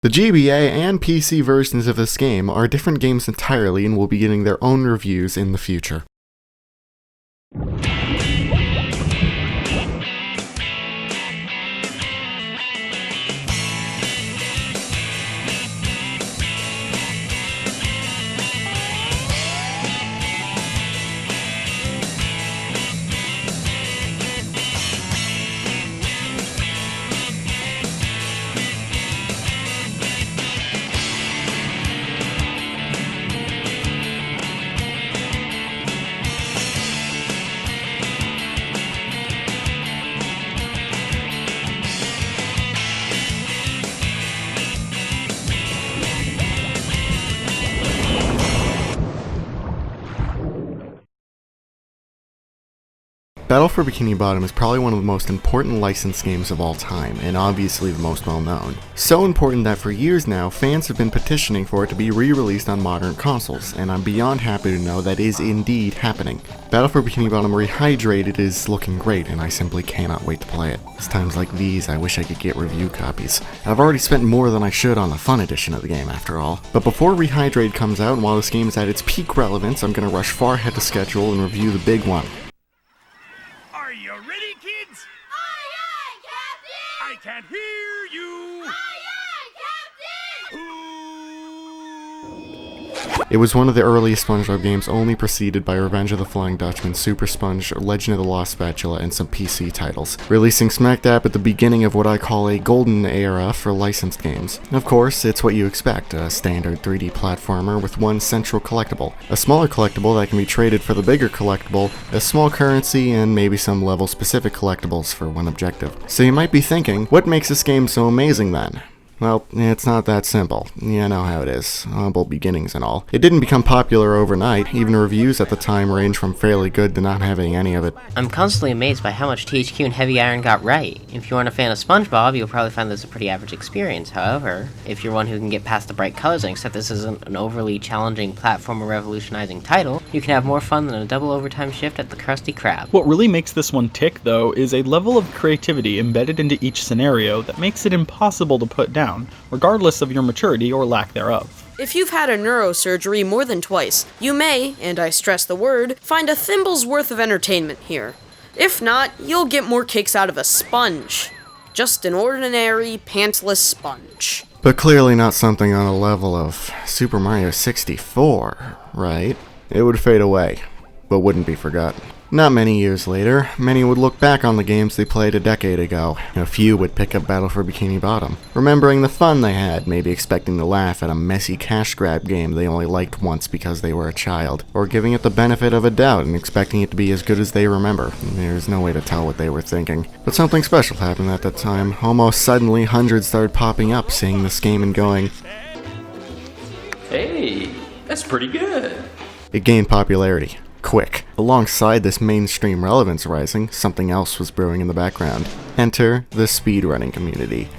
The GBA and PC versions of this game are different games entirely and will be getting their own reviews in the future. Battle for Bikini Bottom is probably one of the most important licensed games of all time, and obviously the most well known. So important that for years now, fans have been petitioning for it to be re-released on modern consoles, and I'm beyond happy to know that is indeed happening. Battle for Bikini Bottom Rehydrated is looking great, and I simply cannot wait to play it. It's times like these I wish I could get review copies. I've already spent more than I should on the fun edition of the game after all. But before Rehydrated comes out, and while this game is at its peak relevance, I'm gonna rush far ahead to schedule and review the big one. Are you ready, kids? Aye, aye, Captain! I can't hear you! Aye, aye, Captain! It was one of the earliest SpongeBob games, only preceded by Revenge of the Flying Dutchman, Super Sponge, Legend of the Lost Spatula, and some PC titles, releasing smack dab at the beginning of what I call a golden era for licensed games. Of course, it's what you expect, a standard 3D platformer with one central collectible, a smaller collectible that can be traded for the bigger collectible, a small currency, and maybe some level-specific collectibles for one objective. So you might be thinking, what makes this game so amazing then? Well, it's not that simple. You know how it is. Humble beginnings and all. It didn't become popular overnight. Even reviews at the time ranged from fairly good to not having any of it. I'm constantly amazed by how much THQ and Heavy Iron got right. If you aren't a fan of SpongeBob, you'll probably find this a pretty average experience. However, if you're one who can get past the bright colors and accept this isn't an overly challenging platformer revolutionizing title, you can have more fun than a double overtime shift at the Krusty Krab. What really makes this one tick, though, is a level of creativity embedded into each scenario that makes it impossible to put down, regardless of your maturity or lack thereof. If you've had a neurosurgery more than twice, you may, and I stress the word, find a thimble's worth of entertainment here. If not, you'll get more kicks out of a sponge. Just an ordinary, pantsless sponge. But clearly not something on a level of Super Mario 64, right? It would fade away, but wouldn't be forgotten. Not many years later, many would look back on the games they played a decade ago. A few would pick up Battle for Bikini Bottom, remembering the fun they had, maybe expecting to laugh at a messy cash grab game they only liked once because they were a child, or giving it the benefit of a doubt and expecting it to be as good as they remember. There's no way to tell what they were thinking. But something special happened at that time. Almost suddenly, hundreds started popping up, seeing this game and going, Hey, that's pretty good. It gained popularity. Quick. Alongside this mainstream relevance rising, something else was brewing in the background. Enter the speedrunning community.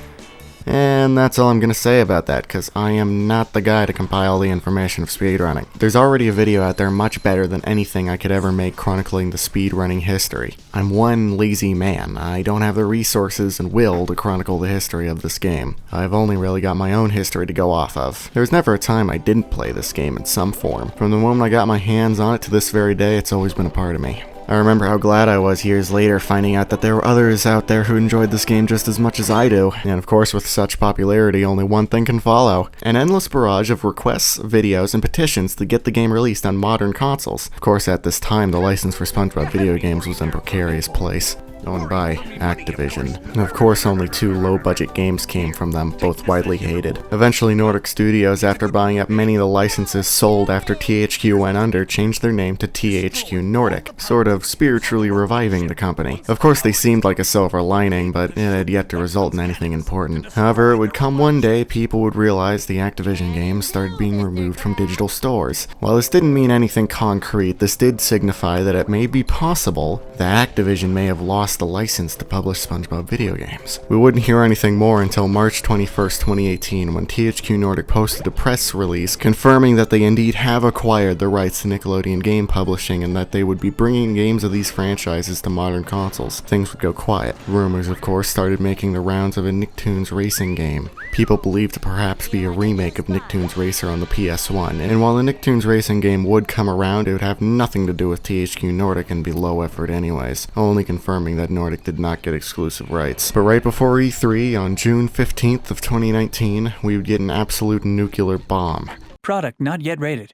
And that's all I'm gonna say about that, cause I am not the guy to compile the information of speedrunning. There's already a video out there much better than anything I could ever make chronicling the speedrunning history. I'm one lazy man. I don't have the resources and will to chronicle the history of this game. I've only really got my own history to go off of. There was never a time I didn't play this game in some form. From the moment I got my hands on it to this very day, it's always been a part of me. I remember how glad I was years later finding out that there were others out there who enjoyed this game just as much as I do, and of course with such popularity only one thing can follow: an endless barrage of requests, videos, and petitions to get the game released on modern consoles. Of course at this time the license for SpongeBob video games was in a precarious place, owned by Activision. And of course only two low-budget games came from them, both widely hated. Eventually Nordic Studios, after buying up many of the licenses sold after THQ went under, changed their name to THQ Nordic, sort of spiritually reviving the company. Of course they seemed like a silver lining, but it had yet to result in anything important. However, it would come one day people would realize the Activision games started being removed from digital stores. While this didn't mean anything concrete, this did signify that it may be possible that Activision may have lost lost the license to publish SpongeBob video games. We wouldn't hear anything more until March 21st, 2018, when THQ Nordic posted a press release confirming that they indeed have acquired the rights to Nickelodeon game publishing and that they would be bringing games of these franchises to modern consoles. Things would go quiet. Rumors, of course, started making the rounds of a Nicktoons racing game. People believed to perhaps be a remake of Nicktoons Racer on the PS1, and while the Nicktoons racing game would come around, it would have nothing to do with THQ Nordic and be low effort anyways, only confirming that Nordic did not get exclusive rights. But right before E3, on June 15th of 2019, we would get an absolute nuclear bomb. Product not yet rated.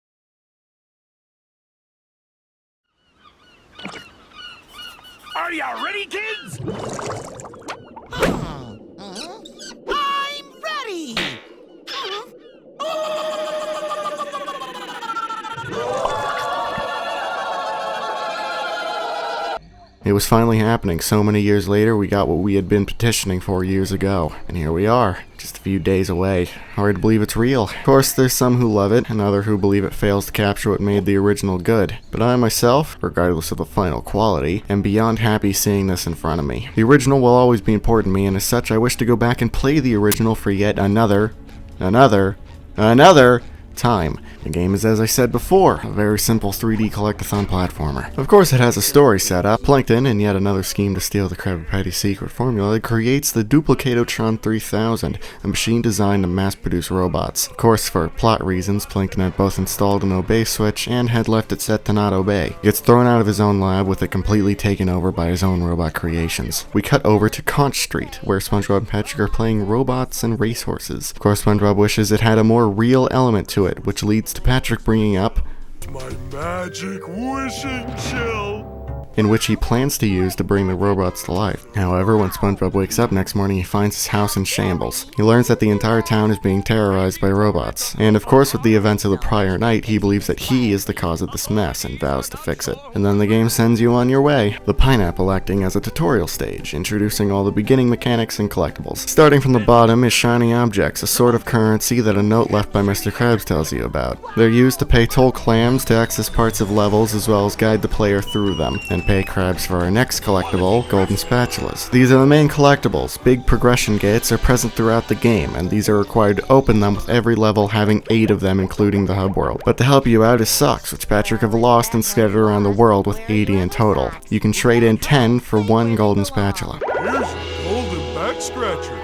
Are you ready, kids? I'm ready! It was finally happening. So many years later, we got what we had been petitioning for years ago. And here we are, just a few days away. Hard to believe it's real. Of course, there's some who love it, and others who believe it fails to capture what made the original good. But I myself, regardless of the final quality, am beyond happy seeing this in front of me. The original will always be important to me, and as such, I wish to go back and play the original for yet another time. The game is, as I said before, a very simple 3D collectathon platformer. Of course, it has a story set up. Plankton, in yet another scheme to steal the Krabby Patty secret formula, creates the Duplicatotron 3000, a machine designed to mass-produce robots. Of course, for plot reasons, Plankton had both installed an obey switch and had left it set to not obey. He gets thrown out of his own lab with it completely taken over by his own robot creations. We cut over to Conch Street, where SpongeBob and Patrick are playing robots and racehorses. Of course, SpongeBob wishes it had a more real element to it, which leads to Patrick bringing up My magic wishing shell. in which he plans to use to bring the robots to life. However, when SpongeBob wakes up next morning, he finds his house in shambles. He learns that the entire town is being terrorized by robots. And of course, with the events of the prior night, he believes that he is the cause of this mess and vows to fix it. And then the game sends you on your way. The pineapple acting as a tutorial stage, introducing all the beginning mechanics and collectibles. Starting from the bottom is shiny objects, a sort of currency that a note left by Mr. Krabs tells you about. They're used to pay toll clams to access parts of levels as well as guide the player through them, and pay crabs for our next collectible, golden spatulas. These are the main collectibles. Big progression gates are present throughout the game, and these are required to open them with every level having 8 of them, including the hub world. But to help you out is socks, which Patrick have lost and scattered around the world with 80 in total. You can trade in 10 for 1 golden spatula. Here's a golden back scratcher.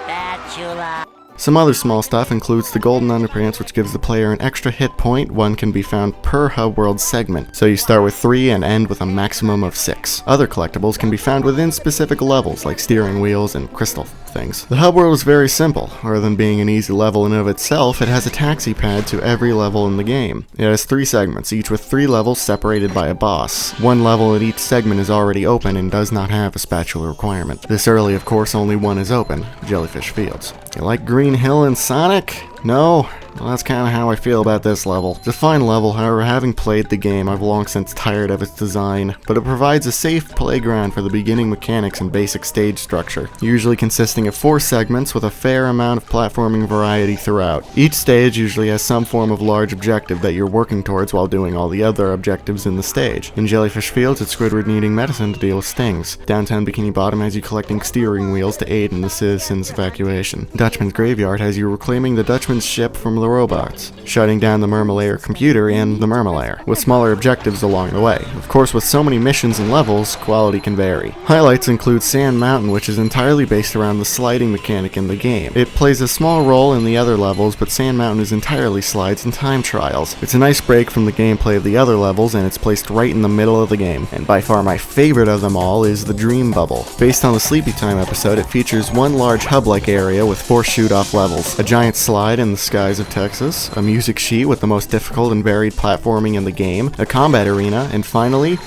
Spatula. Some other small stuff includes the golden underpants, which gives the player an extra hit point. 1 can be found per hub world segment, so you start with 3 and end with a maximum of 6. Other collectibles can be found within specific levels, like steering wheels and crystal things. The hub world is very simple. Rather than being an easy level in and of itself, it has a taxi pad to every level in the game. It has 3 segments, each with 3 levels separated by a boss. 1 level in each segment is already open and does not have a spatula requirement. This early, of course, only one is open, Jellyfish Fields. You like Green Hill and Sonic? No? Well, that's kind of how I feel about this level. It's a fine level, however, having played the game, I've long since tired of its design, but it provides a safe playground for the beginning mechanics and basic stage structure, usually consisting of 4 segments with a fair amount of platforming variety throughout. Each stage usually has some form of large objective that you're working towards while doing all the other objectives in the stage. In Jellyfish Fields, it's Squidward needing medicine to deal with stings. Downtown Bikini Bottom has you collecting steering wheels to aid in the citizens' evacuation. Dutchman's Graveyard has you reclaiming the Dutchman's ship from the robots, shutting down the Mermalayer computer and the Mermalayer, with smaller objectives along the way. Of course, with so many missions and levels, quality can vary. Highlights include Sand Mountain, which is entirely based around the sliding mechanic in the game. It plays a small role in the other levels, but Sand Mountain is entirely slides and time trials. It's a nice break from the gameplay of the other levels, and it's placed right in the middle of the game. And by far my favorite of them all is the Dream Bubble. Based on the Sleepy Time episode, it features 1 large hub-like area with 4 shoot-off levels, a giant slide in the skies of Texas, a music sheet with the most difficult and varied platforming in the game, a combat arena, and finally,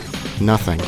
nothing.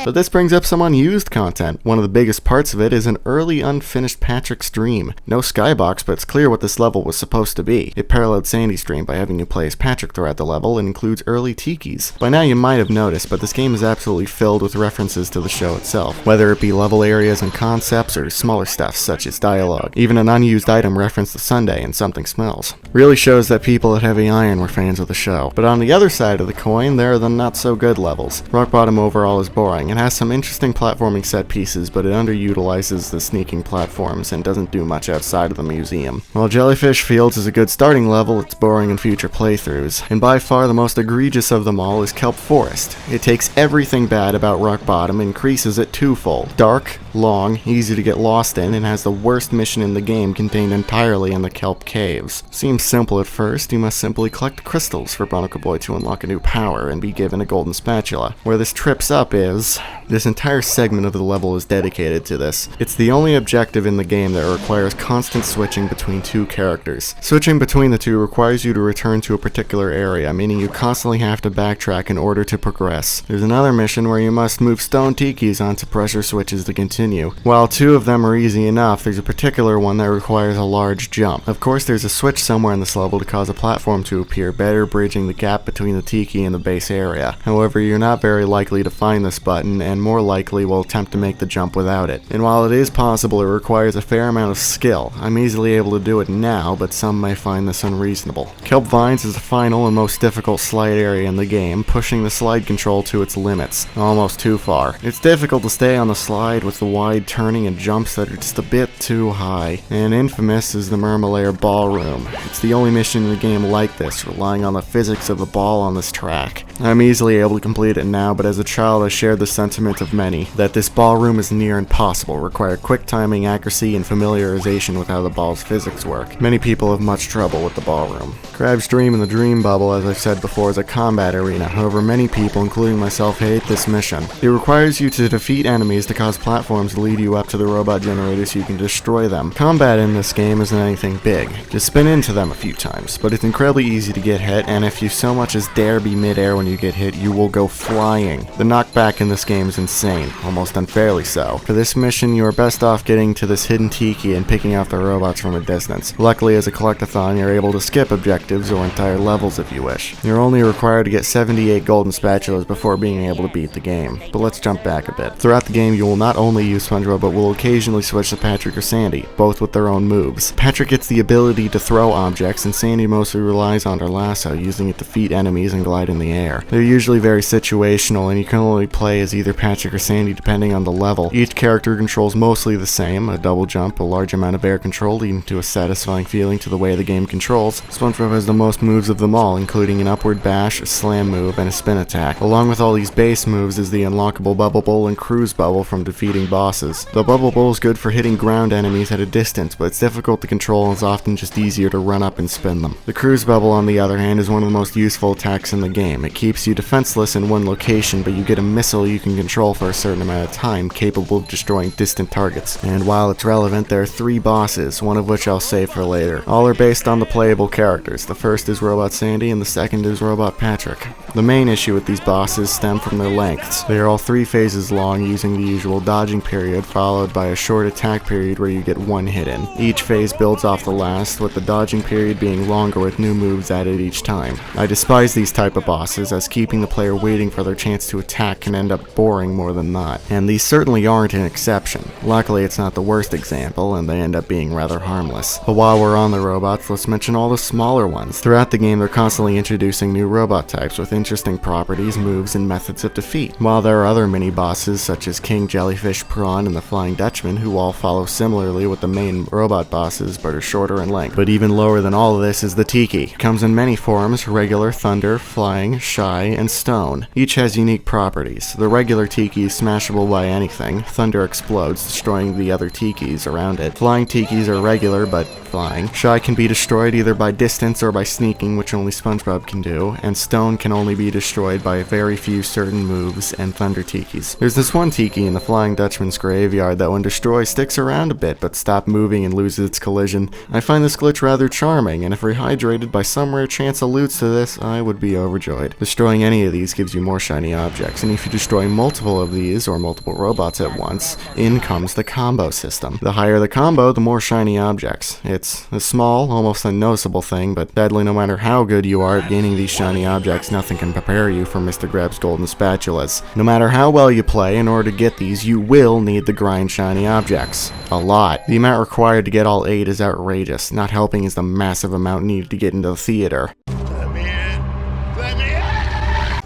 But this brings up some unused content. One of the biggest parts of it is an early unfinished Patrick's Dream. No skybox, but it's clear what this level was supposed to be. It paralleled Sandy's Dream by having you play as Patrick throughout the level and includes early tikis. By now you might have noticed, but this game is absolutely filled with references to the show itself, whether it be level areas and concepts or smaller stuff such as dialogue. Even an unused item referenced to Sunday and Something Smells. Really shows that people at Heavy Iron were fans of the show. But on the other side of the coin, there are the not so good levels. Rock Bottom overall is boring, It has some interesting platforming set pieces, but it underutilizes the sneaking platforms and doesn't do much outside of the museum. While Jellyfish Fields is a good starting level, it's boring in future playthroughs. And by far the most egregious of them all is Kelp Forest. It takes everything bad about Rock Bottom and increases it twofold. Dark, long, easy to get lost in, and has the worst mission in the game contained entirely in the Kelp Caves. Seems simple at first. You must simply collect crystals for Barnacle Boy to unlock a new power and be given a golden spatula. Where this trips up is, this entire segment of the level is dedicated to this. It's the only objective in the game that requires constant switching between two characters. Switching between the two requires you to return to a particular area, meaning you constantly have to backtrack in order to progress. There's another mission where you must move stone tikis onto pressure switches to continue. While two of them are easy enough, there's a particular one that requires a large jump. Of course, there's a switch somewhere in this level to cause a platform to appear, better bridging the gap between the tiki and the base area. However, you're not very likely to find this button, and more likely will attempt to make the jump without it. And while it is possible, it requires a fair amount of skill. I'm easily able to do it now, but some may find this unreasonable. Kelp Vines is the final and most difficult slide area in the game, pushing the slide control to its limits, almost too far. It's difficult to stay on the slide with the wide turning and jumps that are just a bit too high. And infamous is the Murmalair Ballroom. It's the only mission in the game like this, relying on the physics of the ball on this track. I'm easily able to complete it now, but as a child I shared the sentiment of many, that this ballroom is near impossible, require quick timing, accuracy, and familiarization with how the ball's physics work. Many people have much trouble with the ballroom. Crab's Dream and the Dream Bubble, as I've said before, is a combat arena. However, many people, including myself, hate this mission. It requires you to defeat enemies to cause platforms to lead you up to the robot generator so you can destroy them. Combat in this game isn't anything big. Just spin into them a few times, but it's incredibly easy to get hit, and if you so much as dare be mid-air when you get hit, you will go flying. The knockback in this game is insane, almost unfairly so. For this mission, you are best off getting to this hidden tiki and picking off the robots from a distance. Luckily, as a collectathon, you're able to skip objectives or entire levels if you wish. You're only required to get 78 golden spatulas before being able to beat the game. But let's jump back a bit. Throughout the game, you will not only use SpongeBob, but will occasionally switch to Patrick or Sandy, both with their own moves. Patrick gets the ability to throw objects, and Sandy mostly relies on her lasso, using it to defeat enemies and glide in the air. They're usually very situational, and you can only play as either Patrick or Sandy depending on the level. Each character controls mostly the same, a double jump, a large amount of air control leading to a satisfying feeling to the way the game controls. SpongeBob has the most moves of them all, including an upward bash, a slam move, and a spin attack. Along with all these base moves is the unlockable Bubble Bowl and Cruise Bubble from defeating bosses. The Bubble Bowl is good for hitting ground enemies at a distance, but it's difficult to control and it's often just easier to run up and spin them. The Cruise Bubble, on the other hand, is one of the most useful attacks in the game. It keeps you defenseless in one location, but you get a missile you can control for a certain amount of time, capable of destroying distant targets. And while it's relevant, there are 3 bosses, one of which I'll save for later. All are based on the playable characters. The first is Robot Sandy and the second is Robot Patrick. The main issue with these bosses stem from their lengths. They are all 3 phases long, using the usual dodging period, followed by a short attack period where you get 1 hit in. Each phase builds off the last, with the dodging period being longer with new moves added each time. I despise these type of bosses, as keeping the player waiting for their chance to attack can end up boring more than not. And these certainly aren't an exception. Luckily, it's not the worst example, and they end up being rather harmless. But while we're on the robots, let's mention all the smaller ones. Throughout the game, they're constantly introducing new robot types with interesting properties, moves, and methods of defeat. While there are other mini-bosses such as King Jellyfish, Prawn, and the Flying Dutchman, who all follow similarly with the main robot bosses but are shorter in length. But even lower than all of this is the Tiki. It comes in many forms: regular, thunder, flying, shy, and stone. Each has unique properties. The regular Tiki is smashable by anything. Thunder explodes, destroying the other Tikis around it. Flying Tikis are regular but flying. Shy can be destroyed either by distance or by sneaking, which only SpongeBob can do, and stone can only be destroyed by very few certain moves and thunder tikis. There's this one tiki in the Flying Dutchman's graveyard that when destroyed sticks around a bit but stops moving and loses its collision. I find this glitch rather charming, and if rehydrated by some rare chance alludes to this, I would be overjoyed. Destroying any of these gives you more shiny objects, and if you destroy multiple of these or multiple robots at once, in comes the combo system. The higher the combo, the more shiny objects. It's a small, almost unnoticeable thing, but sadly no matter how good you are at gaining these shiny objects, nothing can prepare you for Mr. Grab's golden spatulas. No matter how well you play, in order to get these, you will need to grind shiny objects. A lot. The amount required to get all 8 is outrageous. Not helping is the massive amount needed to get into the theater.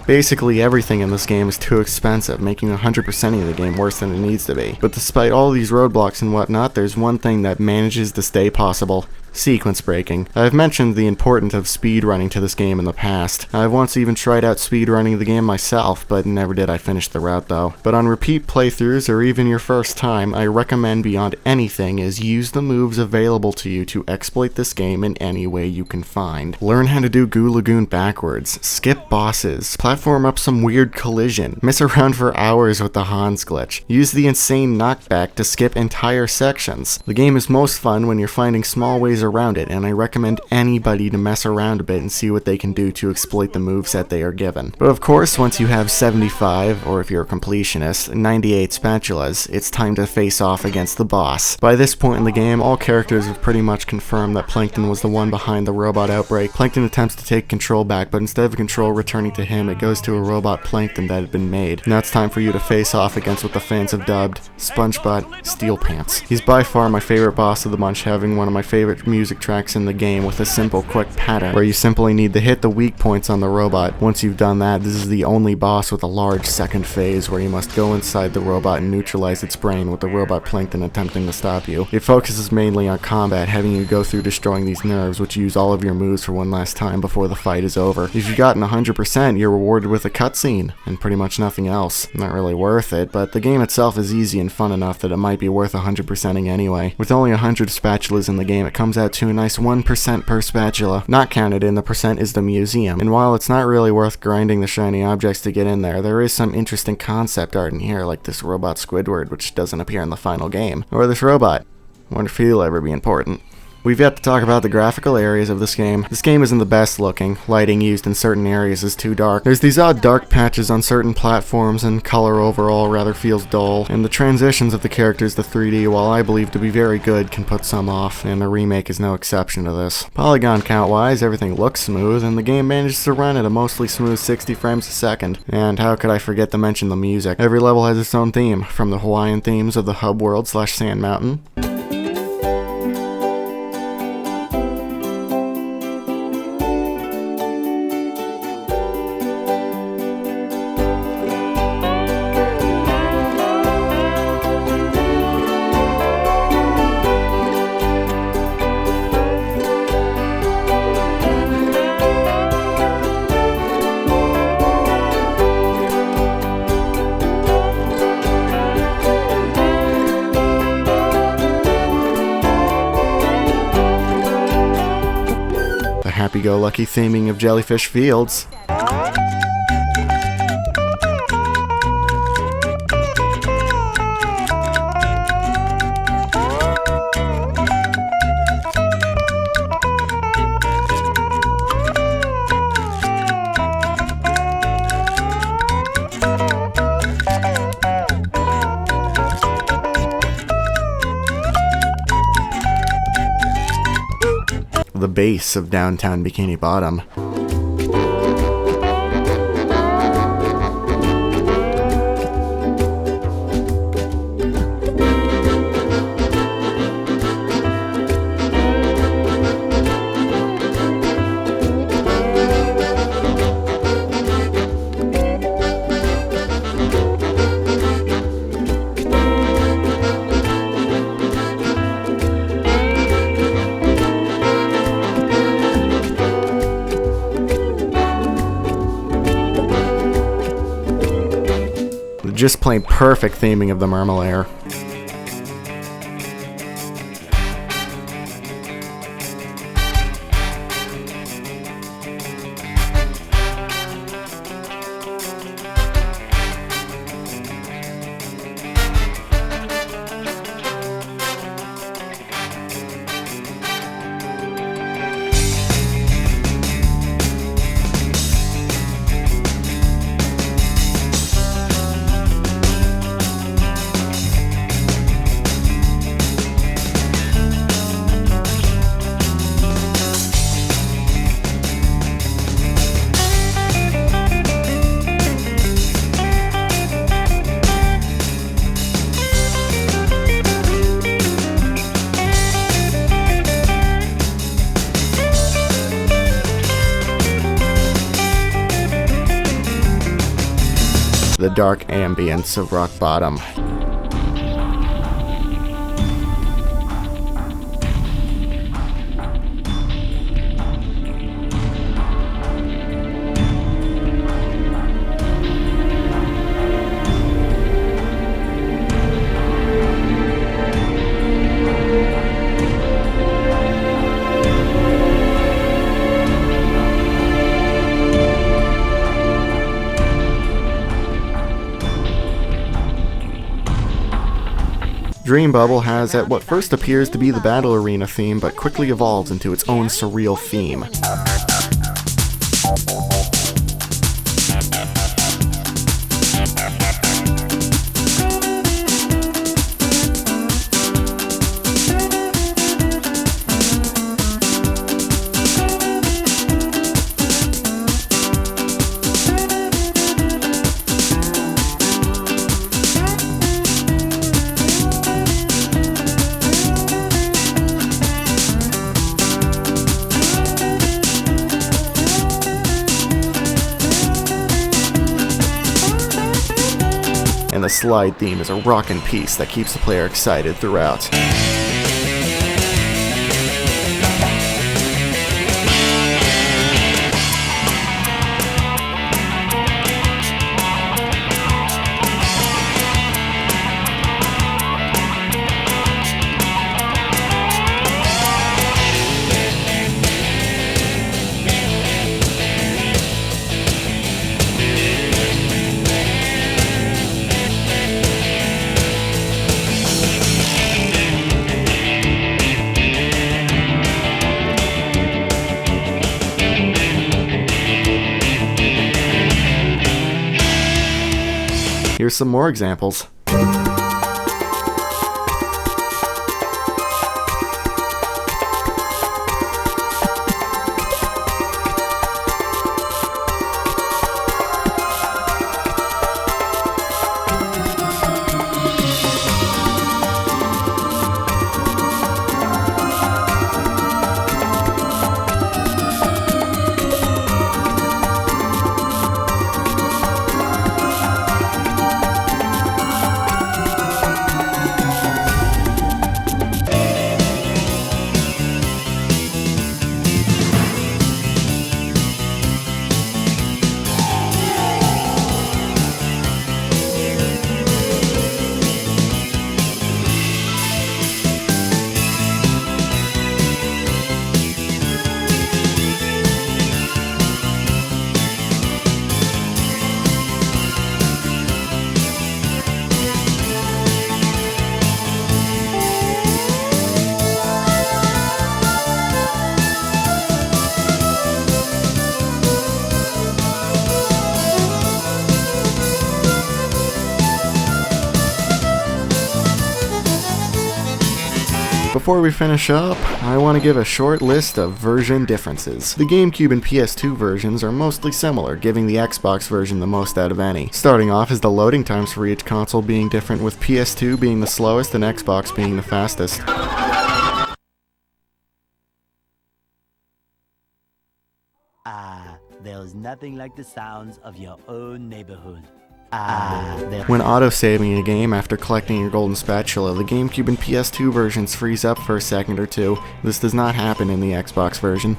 Basically everything in this game is too expensive, making 100%ing of the game worse than it needs to be. But despite all these roadblocks and whatnot, there's one thing that manages to stay possible. Sequence breaking. I've mentioned the importance of speedrunning to this game in the past. I've once even tried out speedrunning the game myself, but never did I finish the route though. But on repeat playthroughs or even your first time, I recommend beyond anything is use the moves available to you to exploit this game in any way you can find. Learn how to do Goo Lagoon backwards, skip bosses, platform up some weird collision, mess around for hours with the Hans glitch, use the insane knockback to skip entire sections. The game is most fun when you're finding small ways around it, and I recommend anybody to mess around a bit and see what they can do to exploit the moveset they are given. But of course, once you have 75, or if you're a completionist, 98 spatulas, it's time to face off against the boss. By this point in the game, all characters have pretty much confirmed that Plankton was the one behind the robot outbreak. Plankton attempts to take control back, but instead of control returning to him, it goes to a robot Plankton that had been made. Now it's time for you to face off against what the fans have dubbed SpongeBob Steel Pants. He's by far my favorite boss of the bunch, having one of my favorite music tracks in the game with a simple quick pattern where you simply need to hit the weak points on the robot. Once you've done that, this is the only boss with a large second phase where you must go inside the robot and neutralize its brain with the robot Plankton attempting to stop you. It focuses mainly on combat, having you go through destroying these nerves, which use all of your moves for one last time before the fight is over. If you've gotten 100%, you're rewarded with a cutscene, and pretty much nothing else. Not really worth it, but the game itself is easy and fun enough that it might be worth 100%ing anyway. With only 100 spatulas in the game, it comes out to a nice 1% per spatula. Not counted in the percent is the museum, and while it's not really worth grinding the shiny objects to get in there is some interesting concept art in here, like this robot Squidward, which doesn't appear in the final game, or this robot. Wonder if he'll ever be important. We've yet to talk about the graphical areas of this game. This game isn't the best looking. Lighting used in certain areas is too dark. There's these odd dark patches on certain platforms, and color overall rather feels dull. And the transitions of the characters to 3D, while I believe to be very good, can put some off, and the remake is no exception to this. Polygon count wise, everything looks smooth, and the game manages to run at a mostly smooth 60 frames a second. And how could I forget to mention the music? Every level has its own theme, from the Hawaiian themes of the Hub World / Sand Mountain, happy-go-lucky theming of Jellyfish Fields, the base of downtown Bikini Bottom. Just plain perfect theming of the Mermalair. the dark ambience of rock bottom. Dream Bubble has at what first appears to be the battle arena theme, but quickly evolves into its own surreal theme. And the slide theme is a rockin' piece that keeps the player excited throughout. Here's some more examples. Before we finish up, I want to give a short list of version differences. The GameCube and PS2 versions are mostly similar, giving the Xbox version the most out of any. Starting off is the loading times for each console being different, with PS2 being the slowest and Xbox being the fastest. There's nothing like the sounds of your own neighborhood. When auto-saving a game after collecting your golden spatula, the GameCube and PS2 versions freeze up for a second or two. This does not happen in the Xbox version.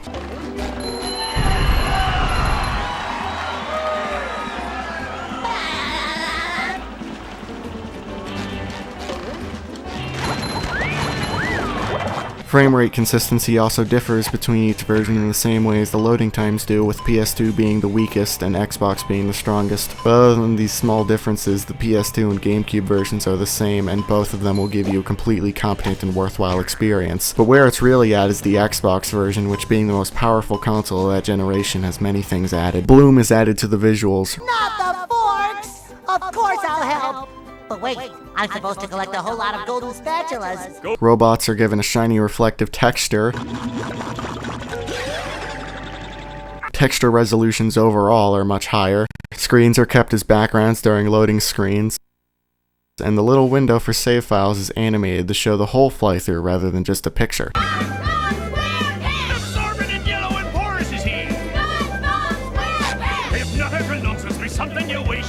Frame rate consistency also differs between each version in the same way as the loading times do, with PS2 being the weakest and Xbox being the strongest. But other than these small differences, the PS2 and GameCube versions are the same, and both of them will give you a completely competent and worthwhile experience. But where it's really at is the Xbox version, which being the most powerful console of that generation has many things added. Bloom is added to the visuals. Not the forks! Of course I'll help! But wait, I'm supposed to collect a whole lot of golden spatulas. Robots are given a shiny reflective texture. Texture resolutions overall are much higher. Screens are kept as backgrounds during loading screens. And the little window for save files is animated to show the whole fly-through rather than just a picture. Absorbent and yellow and porous is here. If not every nonsense be something you wish.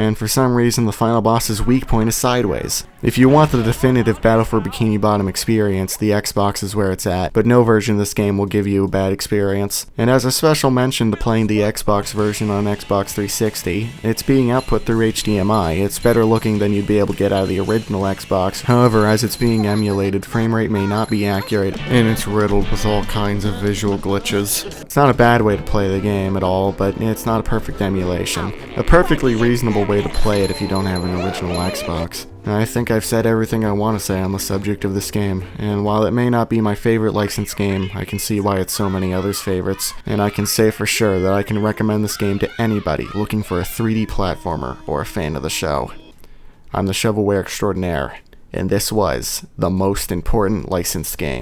and for some reason the final boss's weak point is sideways. If you want the definitive Battle for Bikini Bottom experience, the Xbox is where it's at, but no version of this game will give you a bad experience. And as a special mention to playing the Xbox version on Xbox 360, it's being output through HDMI. It's better looking than you'd be able to get out of the original Xbox. However, as it's being emulated, frame rate may not be accurate, and it's riddled with all kinds of visual glitches. It's not a bad way to play the game at all, but it's not a perfect emulation. A perfectly reasonable way to play it if you don't have an original Xbox. I think I've said everything I want to say on the subject of this game, and while it may not be my favorite licensed game, I can see why it's so many others' favorites, and I can say for sure that I can recommend this game to anybody looking for a 3D platformer or a fan of the show. I'm the Shovelware Extraordinaire, and this was the most important licensed game.